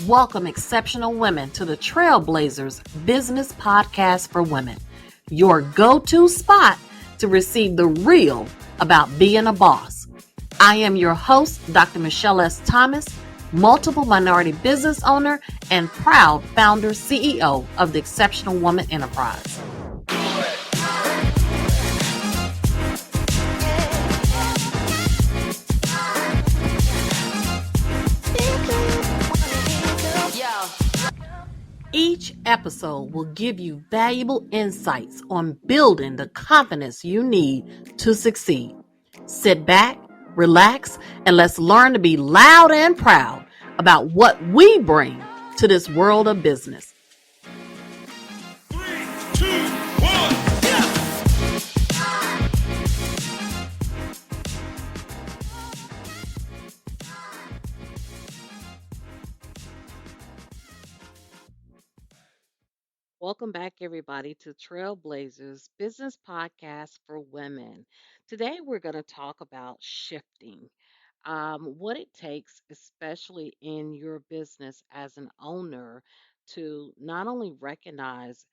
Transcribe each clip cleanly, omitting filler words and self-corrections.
welcome exceptional women to the Trailblazers Business Podcast for Women, your go-to spot to receive the real about being a boss. I am your host, Dr. Michelle S. Thomas, multiple minority business owner and proud founder CEO of the Exceptional Woman Enterprise. Each episode will give you valuable insights on building the confidence you need to succeed. Sit back, relax, and let's learn to be loud and proud about what we bring to this world of business. 3, 2, 1, yeah! Welcome back, everybody, to Trailblazers Business Podcast for Women. Today, we're going to talk about shifting, what it takes, especially in your business as an owner, to not only recognize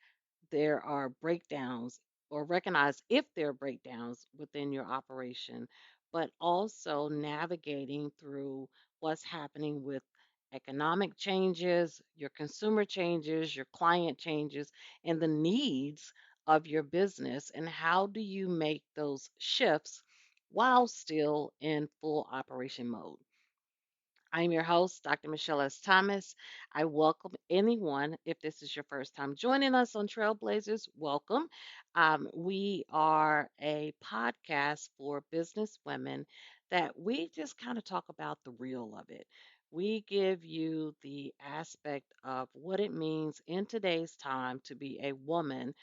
there are breakdowns or recognize if there are breakdowns within your operation, but also navigating through what's happening with economic changes, your consumer changes, your client changes, and the needs of your business. And how do you make those shifts while still in full operation mode? I'm your host, Dr. Michelle S. Thomas. I welcome anyone, if this is your first time joining us on Trailblazers, welcome. We are a podcast for business women that we just kind of talk about the real of it. We give you the aspect of what it means in today's time to be a woman,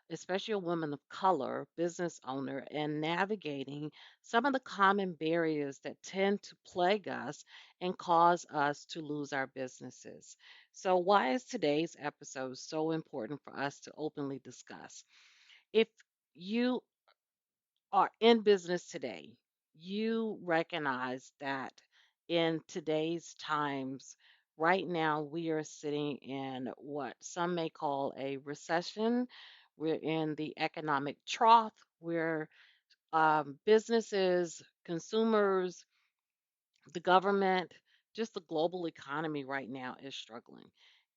especially a woman of color, business owner, and navigating some of the common barriers that tend to plague us and cause us to lose our businesses. So, why is today's episode so important for us to openly discuss? If you are in business today, you recognize that in today's times, right now, we are sitting in what some may call a recession. We're in the economic trough where businesses, consumers, the government, just the global economy right now is struggling.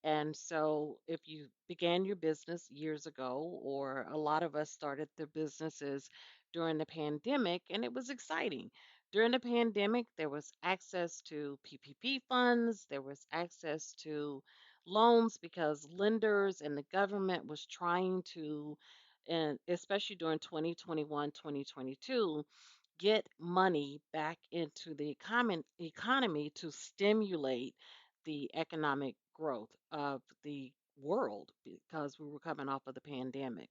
And so, if you began your business years ago, or a lot of us started their businesses during the pandemic, and it was exciting. During the pandemic, there was access to PPP funds, there was access to loans because lenders and the government was trying to, and especially during 2021, 2022, get money back into the economy to stimulate the economic growth of the world because we were coming off of the pandemic.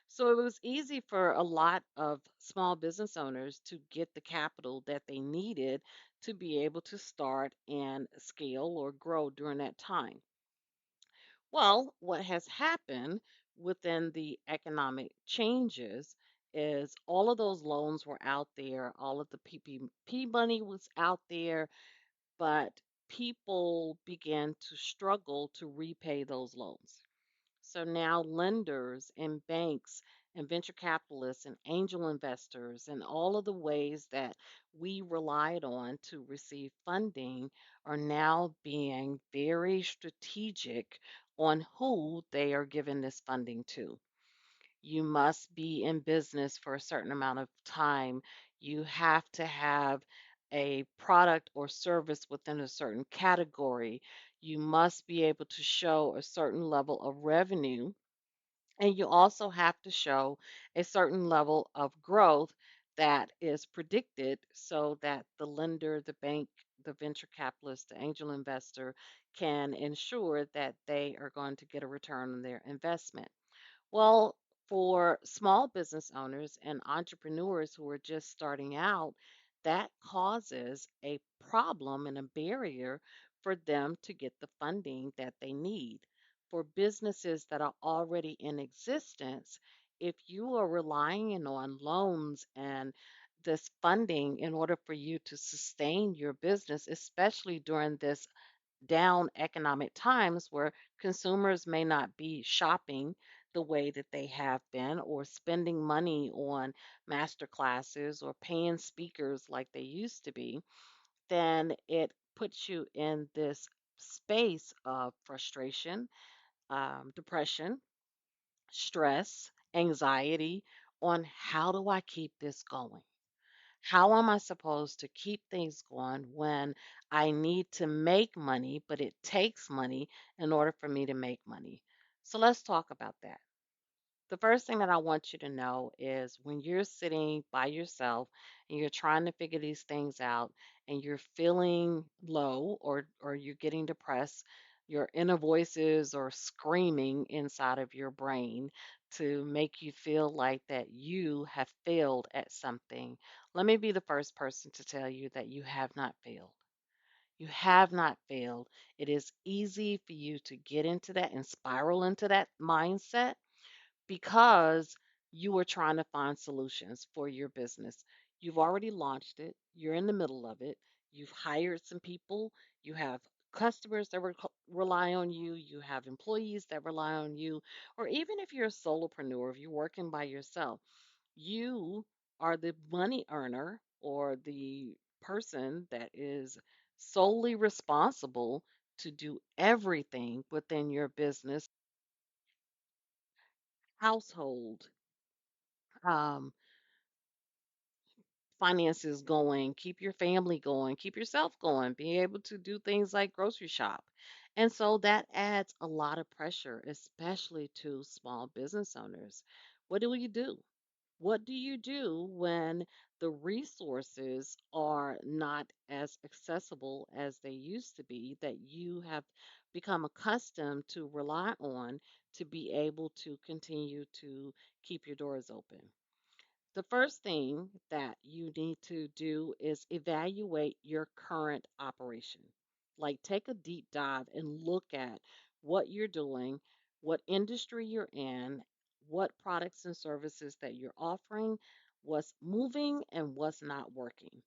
So it was easy for a lot of small business owners to get the capital that they needed to be able to start and scale or grow during that time. Well, what has happened within the economic changes is all of those loans were out there, all of the PPP money was out there, but people began to struggle to repay those loans. So now lenders and banks and venture capitalists and angel investors and all of the ways that we relied on to receive funding are now being very strategic on who they are giving this funding to. You must be in business for a certain amount of time. You have to have a product or service within a certain category. You must be able to show a certain level of revenue, and you also have to show a certain level of growth that is predicted so that the lender, the bank, the venture capitalist, the angel investor can ensure that they are going to get a return on their investment. Well, for small business owners and entrepreneurs who are just starting out, that causes a problem and a barrier for them to get the funding that they need. For businesses that are already in existence, if you are relying on loans and this funding in order for you to sustain your business, especially during this down economic times where consumers may not be shopping the way that they have been or spending money on master classes or paying speakers like they used to be, then it puts you in this space of frustration, depression, stress, anxiety on how do I keep this going? How am I supposed to keep things going when I need to make money, but it takes money in order for me to make money? So let's talk about that. The first thing that I want you to know is when you're sitting by yourself and you're trying to figure these things out and you're feeling low or you're getting depressed, your inner voices are screaming inside of your brain to make you feel like that you have failed at something. Let me be the first person to tell you that you have not failed. You have not failed. It is easy for you to get into that and spiral into that mindset because you are trying to find solutions for your business. You've already launched it, you're in the middle of it, you've hired some people, you have customers that rely on you, you have employees that rely on you, or even if you're a solopreneur, if you're working by yourself, you are the money earner or the person that is solely responsible to do everything within your business, household, um, finances going, keep your family going, keep yourself going, be able to do things like grocery shop. And so that adds a lot of pressure, especially to small business owners. What do you do? What do you do when the resources are not as accessible as they used to be that you have become accustomed to rely on to be able to continue to keep your doors open? The first thing that you need to do is evaluate your current operation. Like, take a deep dive and look at what you're doing, what industry you're in, what products and services that you're offering, what's moving and what's not working.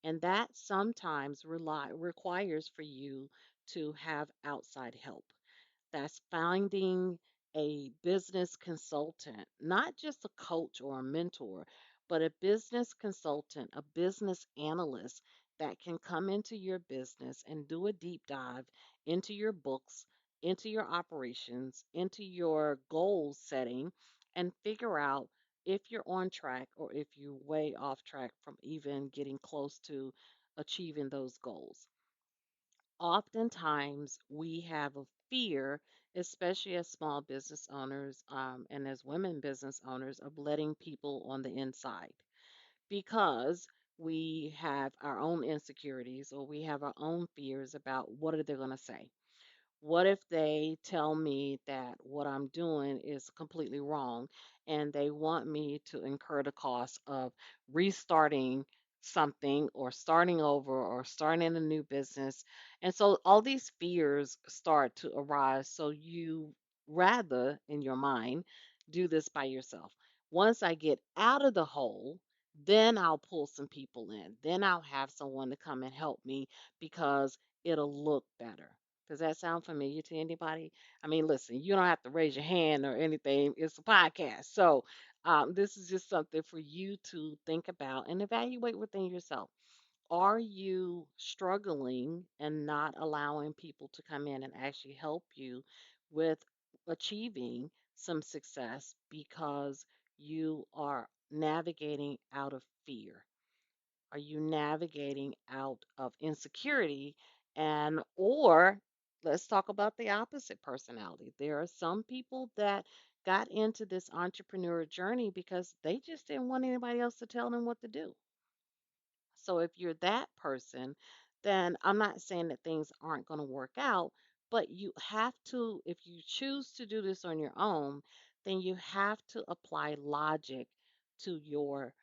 And that sometimes requires for you to have outside help. That's finding a business consultant, not just a coach or a mentor, but a business consultant, a business analyst that can come into your business and do a deep dive into your books, into your operations, into your goal setting, and figure out if you're on track or if you're way off track from even getting close to achieving those goals. Oftentimes we have a fear, especially as small business owners and as women business owners, of letting people on the inside because we have our own insecurities or we have our own fears about what are they going to say. What if they tell me that what I'm doing is completely wrong and they want me to incur the cost of restarting something or starting over or starting a new business? And so all these fears start to arise. So you rather, in your mind, do this by yourself. Once I get out of the hole, then I'll pull some people in. Then I'll have someone to come and help me because it'll look better. Does that sound familiar to anybody? I mean, listen, you don't have to raise your hand or anything. It's a podcast. So, this is just something for you to think about and evaluate within yourself. Are you struggling and not allowing people to come in and actually help you with achieving some success because you are navigating out of fear? Are you navigating out of insecurity? And or let's talk about the opposite personality. There are some people that got into this entrepreneur journey because they just didn't want anybody else to tell them what to do. So if you're that person, then I'm not saying that things aren't going to work out, but you have to, if you choose to do this on your own, then you have to apply logic to your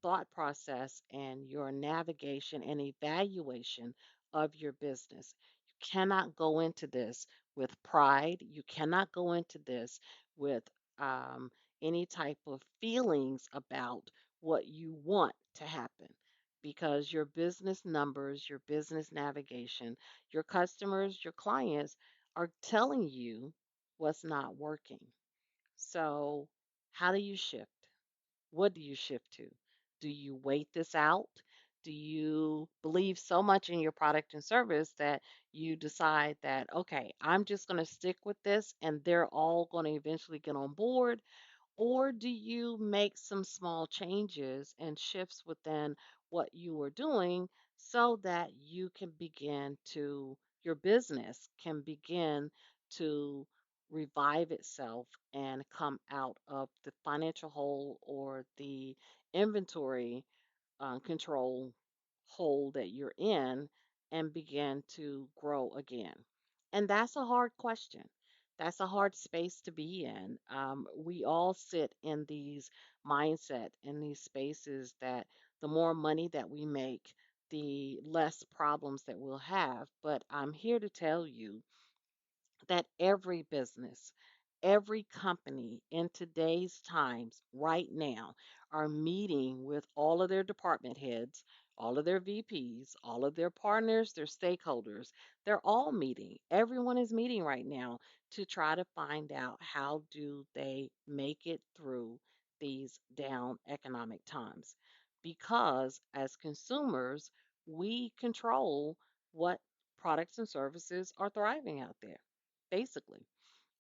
thought process and your navigation and evaluation of your business. You cannot go into this with pride. You cannot go into this with any type of feelings about what you want to happen because your business numbers, your business navigation, your customers, your clients are telling you what's not working. So, how do you shift? What do you shift to? Do you wait this out? Do you believe so much in your product and service that you decide that, okay, I'm just going to stick with this and they're all going to eventually get on board? Or do you make some small changes and shifts within what you are doing so that you can begin to, your business can begin to revive itself and come out of the financial hole or the inventory control hole that you're in and begin to grow again? And that's a hard question. That's a hard space to be in. We all sit in these mindset in these spaces that the more money that we make, the less problems that we'll have. But I'm here to tell you that every business, every company in today's times, right now, are meeting with all of their department heads, all of their VPs, all of their partners, their stakeholders. They're all meeting. Everyone is meeting right now to try to find out how do they make it through these down economic times. Because as consumers, we control what products and services are thriving out there basically.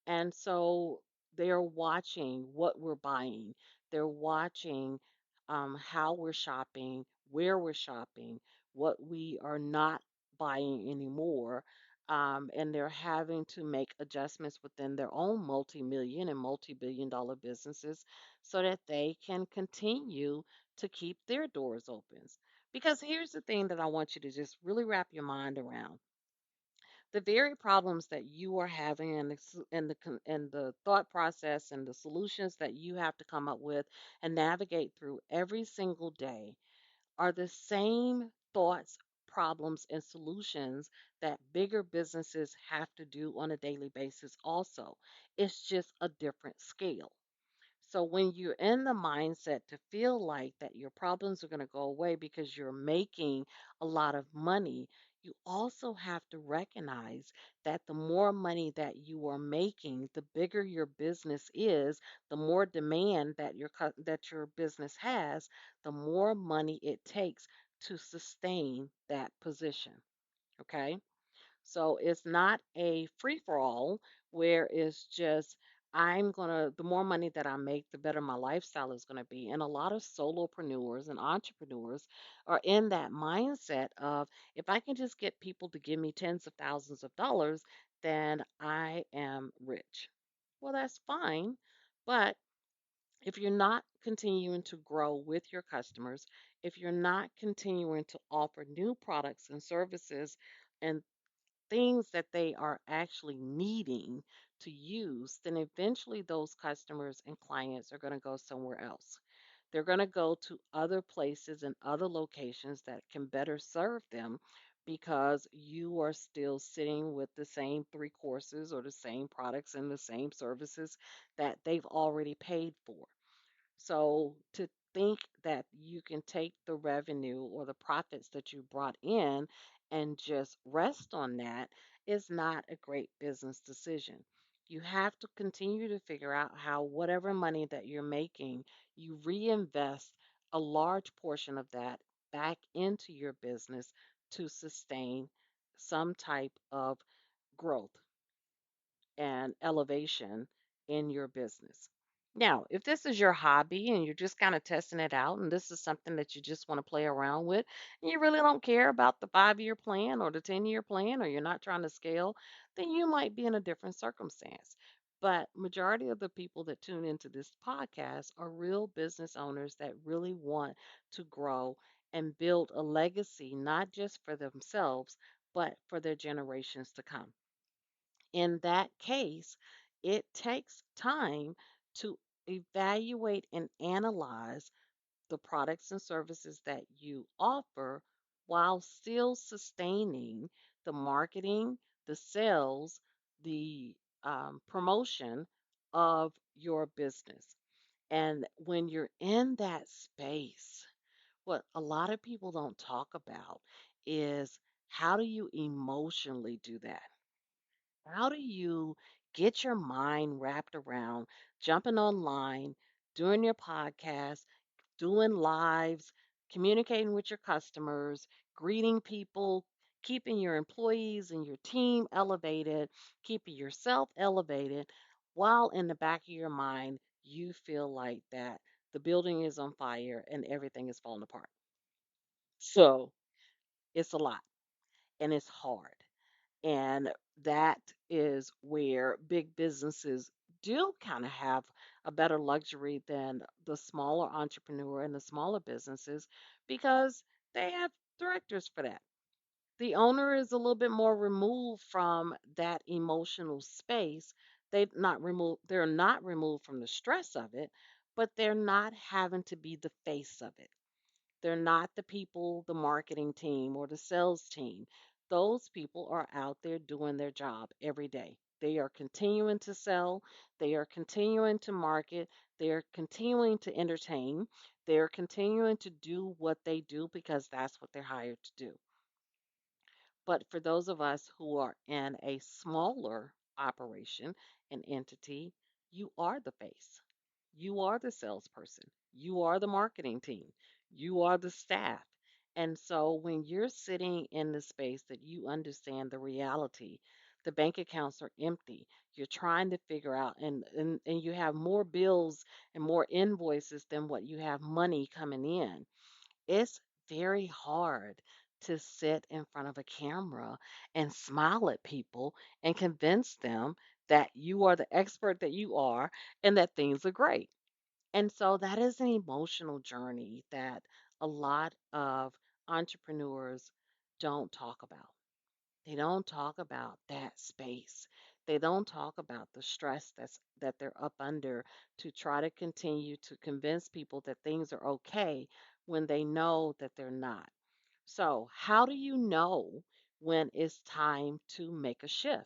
And so they're watching what we're buying. They're watching how we're shopping, where we're shopping, what we are not buying anymore. And they're having to make adjustments within their own multi-million and multi-billion dollar businesses so that they can continue to keep their doors open. Because here's the thing that I want you to just really wrap your mind around: the very problems that you are having and and the thought process and the solutions that you have to come up with and navigate through every single day are the same thoughts, problems, and solutions that bigger businesses have to do on a daily basis also. It's just a different scale. So when you're in the mindset to feel like that your problems are going to go away because you're making a lot of money, you also have to recognize that the more money that you are making, the bigger your business is, the more demand that that your business has, the more money it takes to sustain that position. Okay? So it's not a free for all where it's just, the more money that I make, the better my lifestyle is going to be. And a lot of solopreneurs and entrepreneurs are in that mindset of, if I can just get people to give me tens of thousands of dollars, then I am rich. Well, that's fine. But if you're not continuing to grow with your customers, if you're not continuing to offer new products and services, and things that they are actually needing to use, then eventually those customers and clients are going to go somewhere else. They're going to go to other places and other locations that can better serve them because you are still sitting with the same three courses or the same products and the same services that they've already paid for. So to think that you can take the revenue or the profits that you brought in and just rest on that is not a great business decision. You have to continue to figure out how whatever money that you're making, you reinvest a large portion of that back into your business to sustain some type of growth and elevation in your business. Now, if this is your hobby and you're just kind of testing it out, and this is something that you just want to play around with, and you really don't care about the 5 year plan or the 10-year plan, or you're not trying to scale, then you might be in a different circumstance. But majority of the people that tune into this podcast are real business owners that really want to grow and build a legacy, not just for themselves, but for their generations to come. In that case, it takes time to evaluate and analyze the products and services that you offer while still sustaining the marketing, the sales, the promotion of your business. And when you're in that space, What a lot of people don't talk about is how do you emotionally do that? How do you get your mind wrapped around jumping online, doing your podcast, doing lives, communicating with your customers, greeting people, keeping your employees and your team elevated, keeping yourself elevated, while in the back of your mind, you feel like that the building is on fire and everything is falling apart. So it's a lot and it's hard. And that is where big businesses do kind of have a better luxury than the smaller entrepreneur and the smaller businesses because they have directors for that. The owner is a little bit more removed from that emotional space. They're not removed from the stress of it, but they're not having to be the face of it. They're not the people, the marketing team or the sales team. Those people are out there doing their job every day. They are continuing to sell, they are continuing to market, they are continuing to entertain, they are continuing to do what they do because that's what they're hired to do. But for those of us who are in a smaller operation, an entity, you are the face. You are the salesperson. You are the marketing team. You are the staff. And so when you're sitting in the space that you understand the reality, the bank accounts are empty. You're trying to figure out and you have more bills and more invoices than what you have money coming in. It's very hard to sit in front of a camera and smile at people and convince them that you are the expert that you are and that things are great. And so that is an emotional journey that a lot of entrepreneurs don't talk about. They don't talk about that space. They don't talk about the stress that they're up under to try to continue to convince people that things are okay when they know that they're not. So, how do you know when it's time to make a shift?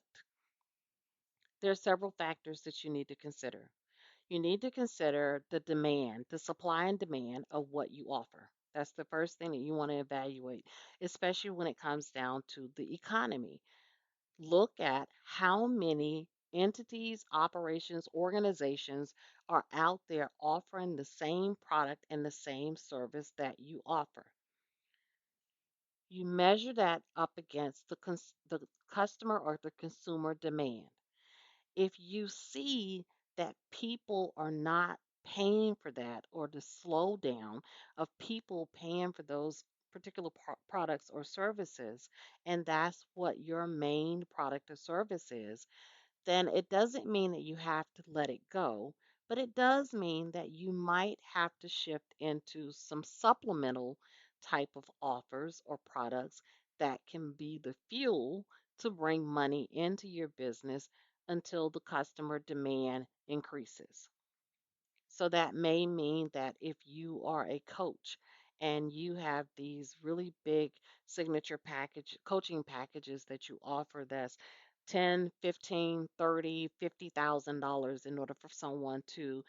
There are several factors that you need to consider. You need to consider the demand, the supply and demand of what you offer. That's the first thing that you want to evaluate, especially when it comes down to the economy. Look at how many entities, operations, organizations are out there offering the same product and the same service that you offer. You measure that up against the customer or the consumer demand. If you see that people are not paying for that or the slowdown of people paying for those particular products or services, and that's what your main product or service is, then it doesn't mean that you have to let it go, but it does mean that you might have to shift into some supplemental type of offers or products that can be the fuel to bring money into your business until the customer demand increases. So that may mean that if you are a coach and you have these really big signature package coaching packages that you offer that's 10, 15, 30, $50,000 in order for someone to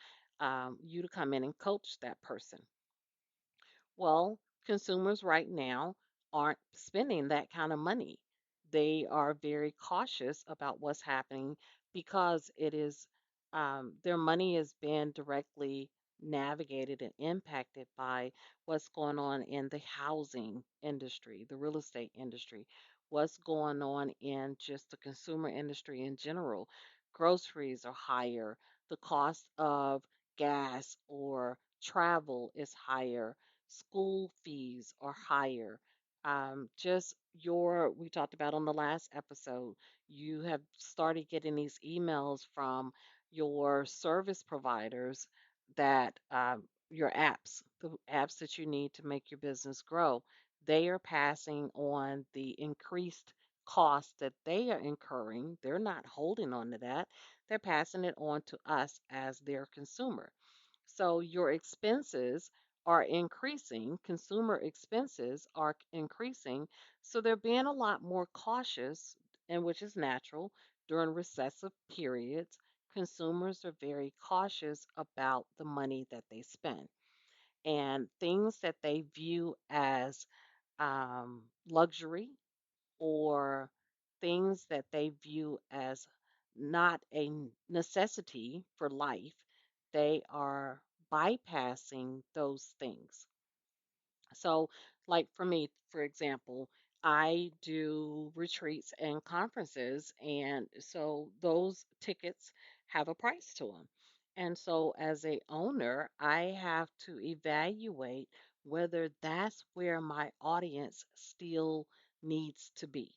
you to come in and coach that person. Well, consumers right now aren't spending that kind of money. They are very cautious about what's happening because it is their money is being directly navigated and impacted by what's going on in the housing industry, the real estate industry, what's going on in just the consumer industry in general. Groceries are higher, the cost of gas or travel is higher, school fees are higher. Just we talked about on the last episode, you have started getting these emails from your service providers that your apps, the apps that you need to make your business grow, they are passing on the increased cost that they are incurring. They're not holding on to that. They're passing it on to us as their consumer. So your expenses are increasing, consumer expenses are increasing. So they're being a lot more cautious, and which is natural during recessive periods. Consumers are very cautious about the money that they spend. and things that they view as luxury or things that they view as not a necessity for life, they are bypassing those things. So, like for me, for example, I do retreats and conferences, and so those tickets have a price to them. And so, as a owner, I have to evaluate whether that's where my audience still needs to be.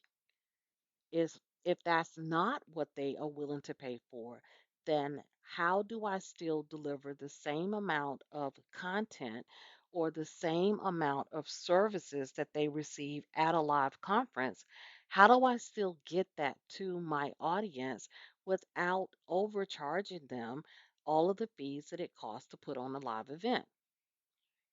Is if that's not what they are willing to pay for, then how do I still deliver the same amount of content or the same amount of services that they receive at a live conference? How do I still get that to my audience without overcharging them all of the fees that it costs to put on a live event?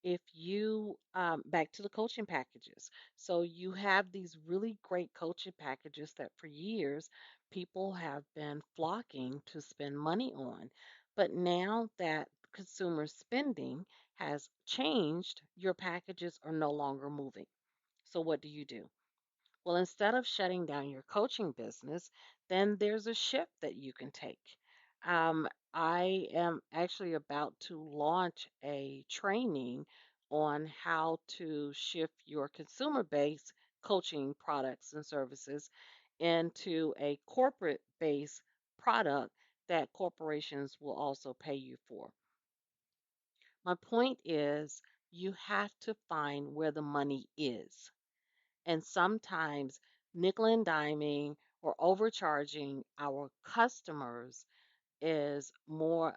If you back to the coaching packages, so you have these really great coaching packages that for years people have been flocking to spend money on, but now that consumer spending has changed, your packages are no longer moving. So what do? Well, instead of shutting down your coaching business, then there's a shift that you can take. I am actually about to launch a training on how to shift your consumer based coaching products and services into a corporate based product that corporations will also pay you for. My point is, you have to find where the money is. And sometimes nickel and diming or overcharging our customers is more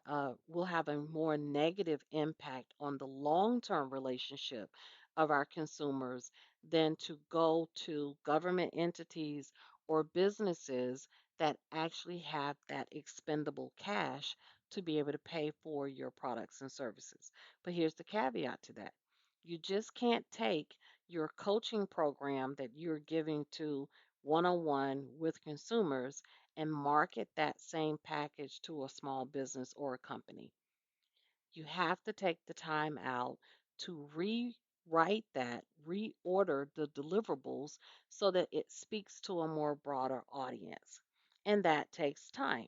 will have a more negative impact on the long-term relationship of our consumers than to go to government entities or businesses that actually have that expendable cash to be able to pay for your products and services. But here's the caveat to that. You just can't take your coaching program that you're giving to one-on-one with consumers and market that same package to a small business or a company. You have to take the time out to rewrite that, reorder the deliverables so that it speaks to a more broader audience. And that takes time.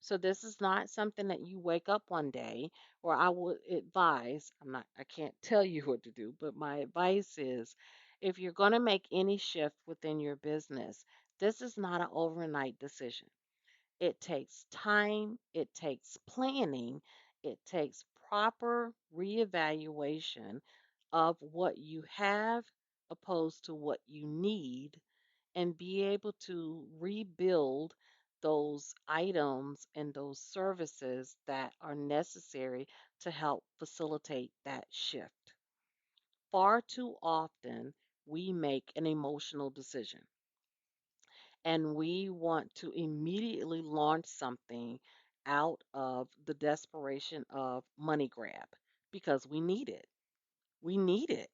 So this is not something that you wake up one day, or I would advise, I can't tell you what to do, but my advice is if you're going to make any shift within your business, this is not an overnight decision. It takes time, it takes planning, it takes proper reevaluation of what you have opposed to what you need, and be able to rebuild those items and those services that are necessary to help facilitate that shift. Far too often, we make an emotional decision and we want to immediately launch something out of the desperation of money grab because we need it. We need it.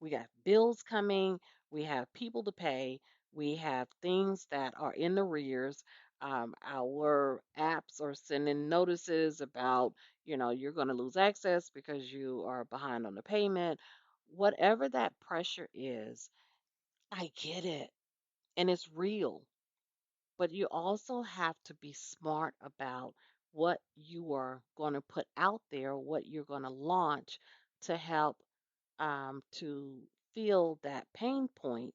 We got bills coming, we have people to pay, we have things that are in the rears. Our apps are sending notices about, you're going to lose access because you are behind on the payment. Whatever that pressure is, I get it. And it's real. But you also have to be smart about what you are going to put out there, what you're going to launch to help to feel that pain point,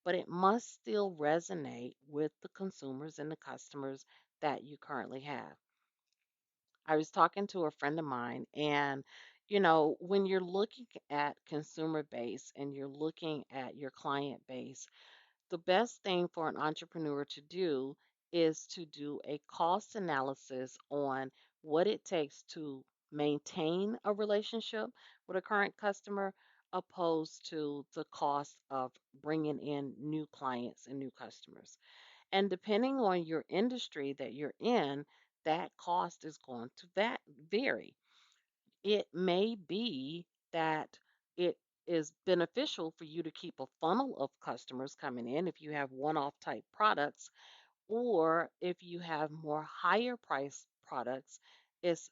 but it must still resonate with the consumers and the customers that you currently have. I was talking to a friend of mine, and when you're looking at consumer base and you're looking at your client base, the best thing for an entrepreneur to do is to do a cost analysis on what it takes to maintain a relationship with a current customer opposed to the cost of bringing in new clients and new customers. And depending on your industry that you're in, that cost is going to vary. It may be that it is beneficial for you to keep a funnel of customers coming in if you have one-off type products, or if you have more higher price products, it's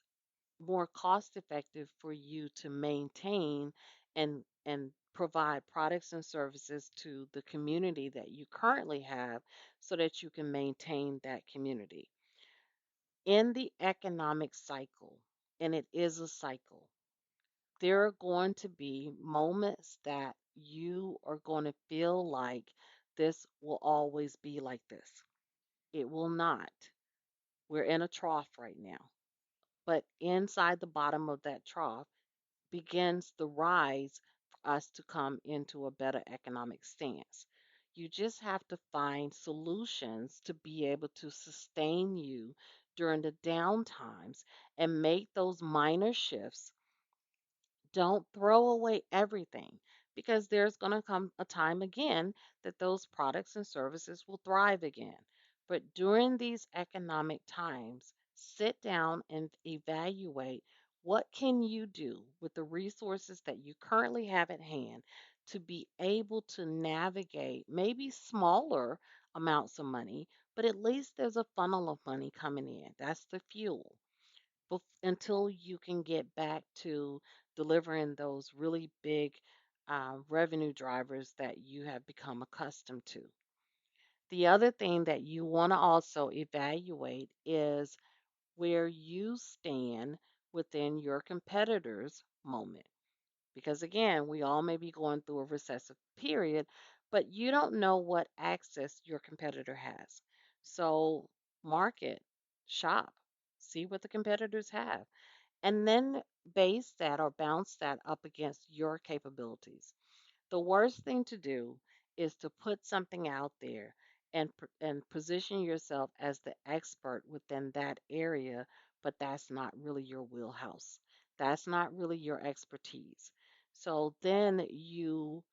more cost effective for you to maintain and provide products and services to the community that you currently have so that you can maintain that community. In the economic cycle, and it is a cycle, there are going to be moments that you are going to feel like this will always be like this. It will not. We're in a trough right now. But inside the bottom of that trough begins the rise for us to come into a better economic stance. You just have to find solutions to be able to sustain you during the down times and make those minor shifts. Don't throw away everything because there's going to come a time again that those products and services will thrive again. But during these economic times, sit down and evaluate what can you do with the resources that you currently have at hand to be able to navigate maybe smaller amounts of money, but at least there's a funnel of money coming in. That's the fuel until you can get back to delivering those really big revenue drivers that you have become accustomed to. The other thing that you want to also evaluate is where you stand within your competitors' moment. Because again, we all may be going through a recessive period, but you don't know what access your competitor has. So market, shop, see what the competitors have and then base that or bounce that up against your capabilities. The worst thing to do is to put something out there and position yourself as the expert within that area, but that's not really your wheelhouse. That's not really your expertise. So then you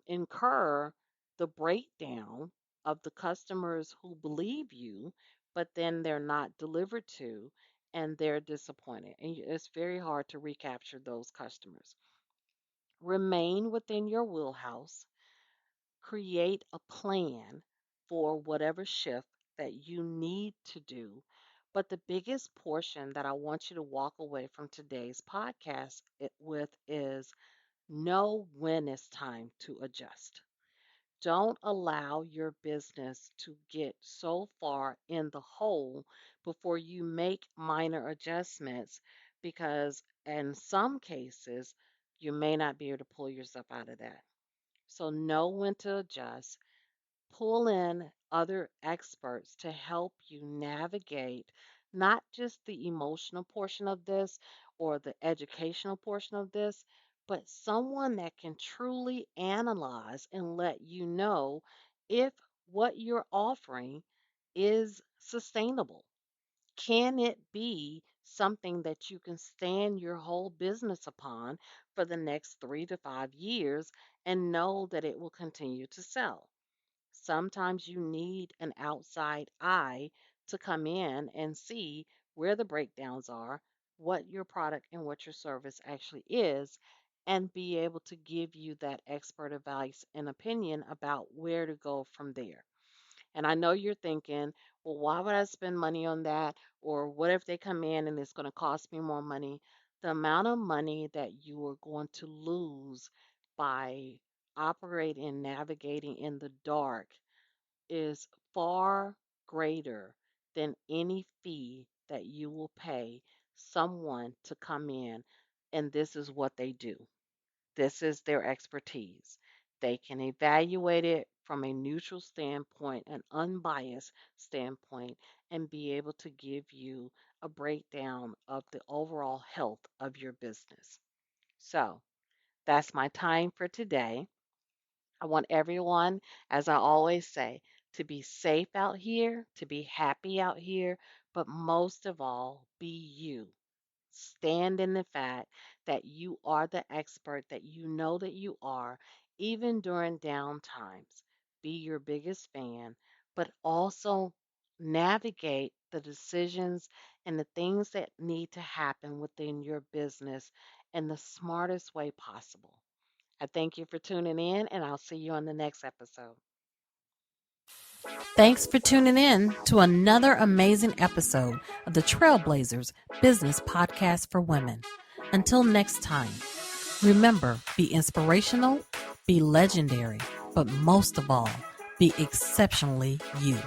incur the breakdown of the customers who believe you, but then they're not delivered to and they're disappointed. And it's very hard to recapture those customers. Remain within your wheelhouse, create a plan for whatever shift that you need to do. But the biggest portion that I want you to walk away from today's podcast with is know when it's time to adjust. Don't allow your business to get so far in the hole before you make minor adjustments because in some cases you may not be able to pull yourself out of that. So know when to adjust, pull in other experts to help you navigate not just the emotional portion of this or the educational portion of this, but someone that can truly analyze and let you know if what you're offering is sustainable. Can it be something that you can stand your whole business upon for the next 3 to 5 years and know that it will continue to sell? Sometimes you need an outside eye to come in and see where the breakdowns are, what your product and what your service actually is, and be able to give you that expert advice and opinion about where to go from there. And I know you're thinking, well, why would I spend money on that? Or what if they come in and it's going to cost me more money? The amount of money that you are going to lose by operating and navigating in the dark is far greater than any fee that you will pay someone to come in and this is what they do. This is their expertise. They can evaluate it from a neutral standpoint, an unbiased standpoint, and be able to give you a breakdown of the overall health of your business. So that's my time for today. I want everyone, as I always say, to be safe out here, to be happy out here, but most of all, be you. Stand in the fact that you are the expert that you know that you are, even during down times. Be your biggest fan, but also navigate the decisions and the things that need to happen within your business in the smartest way possible. I thank you for tuning in, and I'll see you on the next episode. Thanks for tuning in to another amazing episode of the Trailblazers Business Podcast for Women. Until next time, remember, be inspirational, be legendary, but most of all, be exceptionally you.